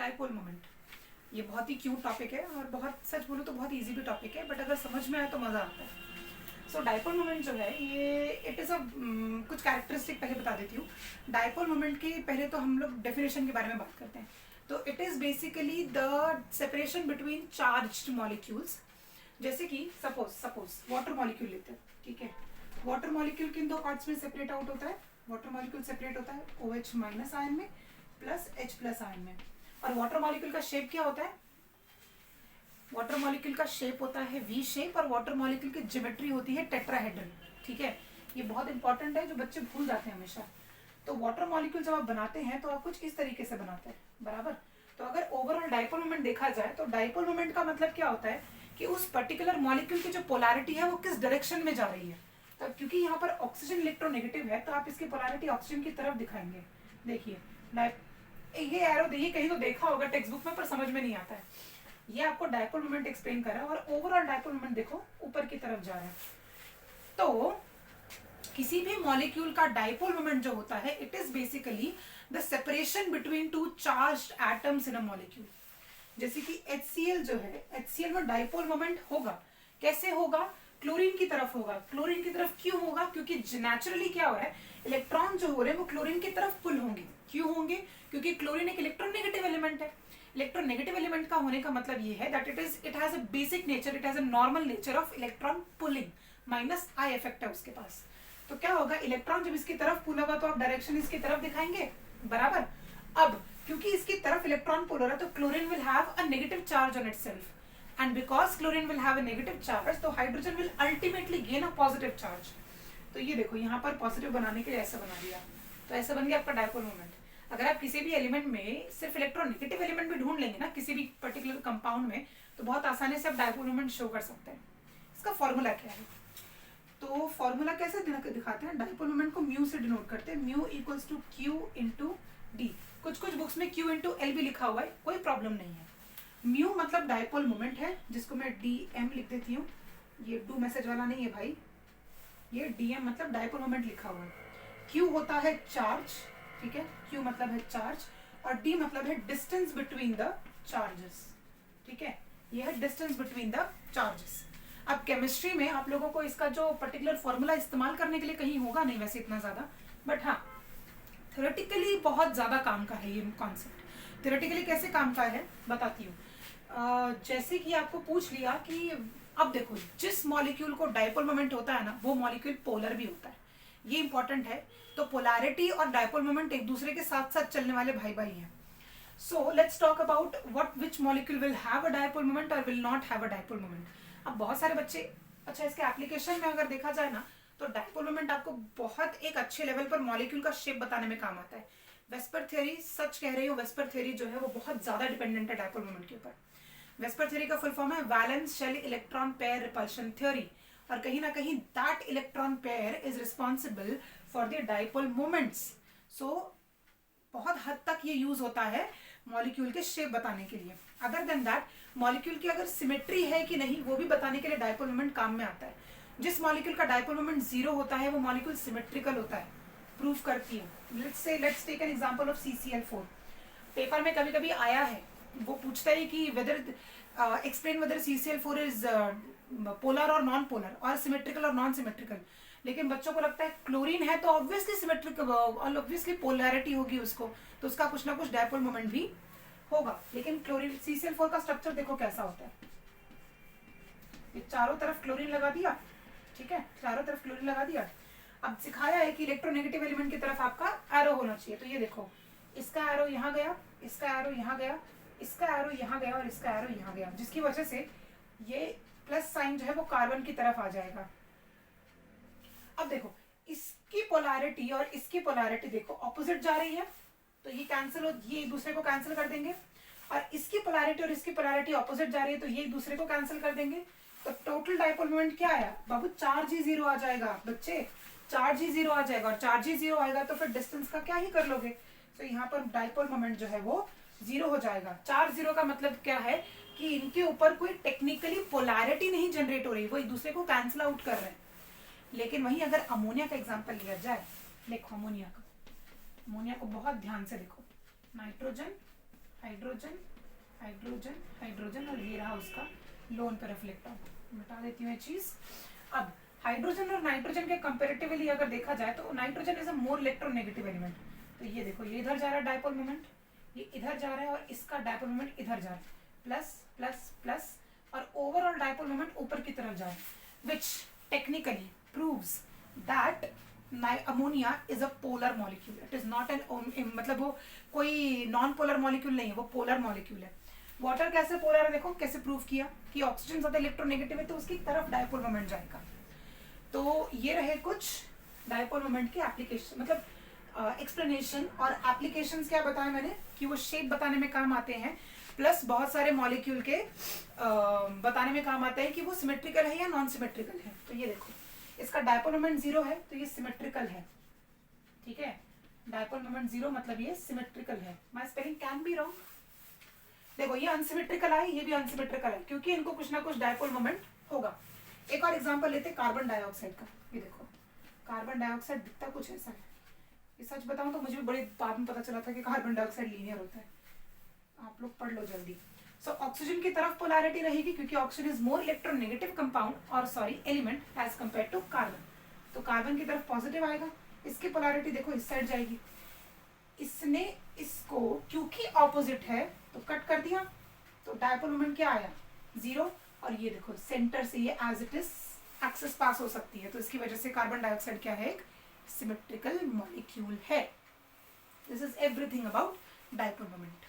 Dipole moment, ये बहुत ही cute topic है और बहुत, सच बोलूँ तो बहुत इजी भी टॉपिक है, बट अगर समझ में आए तो मज़ा आता है। सो डाइपोल मोमेंट जो है ये इट इज़ अ कुछ कैरेक्टरिस्टिक पहले बता देती हूँ। डाइपोल मोमेंट की पहले तो हम लोग डेफिनेशन के बारे में बात करते हैं। तो it is basically the separation between charged molecules. जैसे कि सपोज वाटर मॉलिक्यूल लेते हैं, ठीक है। वाटर मॉलिक्यूल किन दो पार्ट्स में सेपरेट आउट होता है? वाटर मॉलिक्यूल सेपरेट होता है OH माइनस आयन में प्लस H प्लस आयन में। और वाटर मॉलिक्यूल का शेप क्या होता है? वाटर मॉलिक्यूल का शेप होता है वी शेप, और वाटर मॉलिक्यूल की ज्योमेट्री होती है टेट्राहेड्रल, ठीक है। ये बहुत इंपॉर्टेंट है, जो बच्चे भूल जाते हैं हमेशा। तो वाटर मॉलिक्यूल जब आप बनाते हैं तो आप कुछ इस तरीके से बनाते हैं, बराबर। तो अगर ओवरऑल डाइपोल मोमेंट देखा जाए तो डाइपोल मोमेंट का मतलब क्या होता है कि उस पर्टिकुलर मॉलिक्यूल की जो पोलैरिटी है वो किस डायरेक्शन में जा रही है। तो क्योंकि यहाँ पर ऑक्सीजन इलेक्ट्रोनेगेटिव है तो आप इसकी पोलैरिटी ऑक्सीजन की तरफ दिखाएंगे। देखिए ये एरो देखिए, कहीं तो देखा होगा टेक्स्ट बुक में पर समझ में नहीं आता है। ये आपको डाइपोल मोमेंट एक्सप्लेन कर रहा है, और ओवरऑल डाइपोल मोमेंट देखो ऊपर की तरफ जा रहा है। तो किसी भी मॉलिक्यूल का डाइपोल मोमेंट जो होता है it is basically the separation between two charged atoms in a molecule. जैसे कि HCl जो है, HCl में डाइपोल मोमेंट होगा। कैसे होगा? क्लोरीन की तरफ होगा। क्लोरीन की तरफ क्यों होगा? क्योंकि नेचुरली क्या हो रहा है, इलेक्ट्रॉन जो हो रहे हैं वो क्लोरीन की तरफ पुल होंगे। क्यों होंगे? क्योंकि क्लोरीन एक इलेक्ट्रोनेगेटिव एलिमेंट है। इलेक्ट्रोनेगेटिव एलिमेंट का होने का मतलब ये है that it has a basic nature, it has a normal nature of electron pulling, minus I effect है उसके पास। तो क्या होगा, इलेक्ट्रॉन जब इसकी तरफ पुल होगा तो आप डायरेक्शन इसकी तरफ दिखाएंगे, बराबर। अब क्योंकि इसकी तरफ इलेक्ट्रॉन पुल हो रहा है तो chlorine will have a negative charge on itself, and because chlorine will have a negative charge तो hydrogen will ultimately gain a positive charge. तो ये देखो यहाँ पर पॉजिटिव बनाने के लिए ऐसा बना दिया, तो ऐसा बन गया आपका डाइपोल मोमेंट। अगर आप किसी भी एलिमेंट में सिर्फ इलेक्ट्रोनेगेटिव एलिमेंट भी ढूंढ लेंगे ना किसी भी पर्टिकुलर कंपाउंड में, तो बहुत आसानी से आप डाइपोल मोमेंट शो कर सकते हैं। इसका फॉर्मूला क्या है? तो फॉर्मूला कैसे दिखाते हैं? डाइपोल मोमेंट को म्यू से डिनोट करते हैं, mu equals to Q into D. कुछ बुक्स में Q इंटू एल भी लिखा हुआ है, कोई प्रॉब्लम नहीं है। म्यू मतलब डाइपोल मोमेंट है, जिसको मैं DM लिख देती हूँ। ये डू मैसेज वाला नहीं है भाई, ये DM मतलब डाइपोल मोमेंट लिखा हुआ है। Q होता है चार्ज, ठीक है। Q मतलब है चार्ज, और D मतलब है डिस्टेंस बिटवीन द चार्जेस, ठीक है। ये है डिस्टेंस बिटवीन द चार्जेस। अब केमिस्ट्री में आप लोगों को इसका जो पर्टिकुलर फॉर्मूला इस्तेमाल करने के लिए कहीं होगा नहीं वैसे इतना ज्यादा, बट हाँ थ्योरेटिकली बहुत ज्यादा काम का है ये कॉन्सेप्ट। थ्योरेटिकली कैसे काम का है बताती हूँ। जैसे कि आपको पूछ लिया कि अब देखो जिस मॉलिक्यूल को डाइपोल मोमेंट होता है ना वो मॉलिक्यूल पोलर भी होता है, ये इंपॉर्टेंट है। तो पोलैरिटी और डाइपोल मोमेंट एक दूसरे के साथ साथ चलने वाले भाई भाई हैं। So let's talk about what which molecule will have a dipole moment और will not have a dipole moment. अब बहुत सारे बच्चे, अच्छा इसके एप्लीकेशन में अगर देखा जाए ना तो डाइपोल मोमेंट आपको बहुत एक अच्छे लेवल पर मॉलिक्यूल का शेप बताने में काम आता है। वेस्पर थ्योरी, सच कह रही हूँ, वेस्पर थ्योरी जो है वो बहुत ज्यादा डिपेंडेंट है डाइपोल मोमेंट के ऊपर। वेस्पर थ्योरी का फुल फॉर्म है valence shell electron pair repulsion theory, और कहीं ना कहीं that electron pair is responsible for the dipole moments. So बहुत हद तक ये यूज होता है मॉलिक्यूल के शेप बताने के लिए। अदर देन दैट मॉलिक्यूल की अगर सिमेट्री है कि नहीं वो भी बताने के लिए डाइपोल मोमेंट काम में आता है। जिस मॉलिक्यूल का डाइपोल मोमेंट 0 होता है वो मॉलिक्यूल सिमेट्रिकल होता है, प्रूव करती है। Let's take an example of CCl4। Paper में कभी कभी आया है, वो पूछता है कि whether explain whether CCl4 is polar और नॉन पोलर और सिमेट्रिकल और नॉन सिमेट्रिकल। लेकिन बच्चों को लगता है क्लोरीन है तो ऑब्वियसली सिमेट्रिकल, ऑब्वियसली पोलैरिटी होगी उसको, तो उसका कुछ ना कुछ डाइपोल मोमेंट भी होगा। लेकिन क्लोरीन CCl4 का स्ट्रक्चर देखो कैसा होता है। ये चारों तरफ क्लोरीन लगा दिया, ठीक है, चारों तरफ क्लोरीन लगा दिया। अब सिखाया है कि इलेक्ट्रोनेगेटिव एलिमेंट की तरफ आपका एरो होना चाहिए। तो ये देखो इसका एरो यहाँ गया, इसका एरो यहाँ गया, इसका एरो यहाँ गया और इसका एरो यहाँ गया, जिसकी वजह से ये प्लस साइन जो है वो कार्बन की तरफ आ जाएगा। अब देखो इसकी पोलैरिटी और इसकी पोलैरिटी देखो ऑपोजिट जा रही है, तो ये कैंसिल हो, ये एक दूसरे को कैंसिल कर देंगे। और इसकी पोलैरिटी और इसकी पोलैरिटी ऑपोजिट जा रही है तो ये एक दूसरे को कैंसिल कर देंगे। तो टोटल डाइपोल मोमेंट क्या आया बाबू? चार्ज ही 0 आ जाएगा बच्चे, चार्ज ही 0 आ जाएगा, और चार्ज ही 0 आएगा तो फिर डिस्टेंस का क्या ही कर लोगे। तो यहाँ पर डाइपोल मोमेंट जो है वो 0 हो जाएगा। चार्ज 0 का मतलब क्या है कि इनके ऊपर कोई टेक्निकली पोलैरिटी नहीं जनरेट हो रही, वो एक दूसरे को कैंसिल आउट कर रहे हैं। लेकिन वहीं अगर अमोनिया का एग्जांपल लिया जाए, देखो अमोनिया को बहुत ध्यान से देखो, नाइट्रोजन हाइड्रोजन हाइड्रोजन हाइड्रोजन, और ये रहा उसका लोन पेयर इलेक्ट्रॉन। बता देती हूँ ये चीज। अब हाइड्रोजन और नाइट्रोजन के कंपेरेटिवली अगर देखा जाए तो nitrogen is a more electronegative element. तो ये देखो, ये इधर जा रहा है डायपोल मोमेंट, ये इधर जा रहा है, और इसका डायपोल मोमेंट इधर जा रहा है, प्लस प्लस प्लस, और ओवरऑल डायपोल मोमेंट ऊपर की तरफ जा रहा है, which technically proves that ammonia is a polar molecule. It is not an, मतलब वो कोई नॉन पोलर मॉलिक्यूल नहीं है, वो पोलर मॉलिक्यूल है। वाटर कैसे पोलर है, देखो कैसे प्रूव किया कि ऑक्सीजन ज्यादा इलेक्ट्रोनेगेटिव है तो उसकी तरफ डायपोल मोमेंट जाएगा। तो ये रहे कुछ डायपोल मोमेंट के एप्लीकेशन, मतलब एक्सप्लेनेशन। और एप्लीकेशंस क्या बताया मैंने कि वो शेप बताने में काम आते हैं, प्लस बहुत सारे मॉलिक्यूल के बताने में काम आते हैं कि वो सिमेट्रिकल है या नॉन सिमेट्रिकल है। तो ये देखो, इसका डायपोल मोमेंट 0 है तो ये सिमेट्रिकल है, ठीक है। डायपोल मोमेंट 0 मतलब ये सिमेट्रिकल है। My spelling can be wrong. देखो ये अनसिमेट्रिकल है, ये भी अनसिमेट्रिकल है, क्योंकि इनको कुछ ना कुछ डायपोल मोमेंट होगा। एक और एग्जांपल लेते हैं कार्बन डाइऑक्साइड का। ये देखो, कार्बन डाइऑक्साइड दिखता कुछ ऐसा है। ये सच बताऊं तो मुझे भी बड़े बाद में पता चला था कि कार्बन डाइऑक्साइड लीनियर होता है। आप लोग पढ़ लो जल्दी। सो ऑक्सीजन की तरफ पोलैरिटी रहेगी, क्योंकि oxygen is more electronegative compound और sorry element as compare to carbon. तो कार्बन की तरफ पॉजिटिव आएगा, इसकी पोलैरिटी देखो इस साइड जाएगी। इसने इसको क्योंकि ऑपोजिट है तो कट कर दिया, तो डायपोल मोमेंट क्या आया, 0। और ये देखो सेंटर से ये एज इट इज एक्सेस पास हो सकती है, तो इसकी वजह से कार्बन डाइऑक्साइड क्या है, एक सिमेट्रिकल मॉलिक्यूल है। This is everything about dipole moment.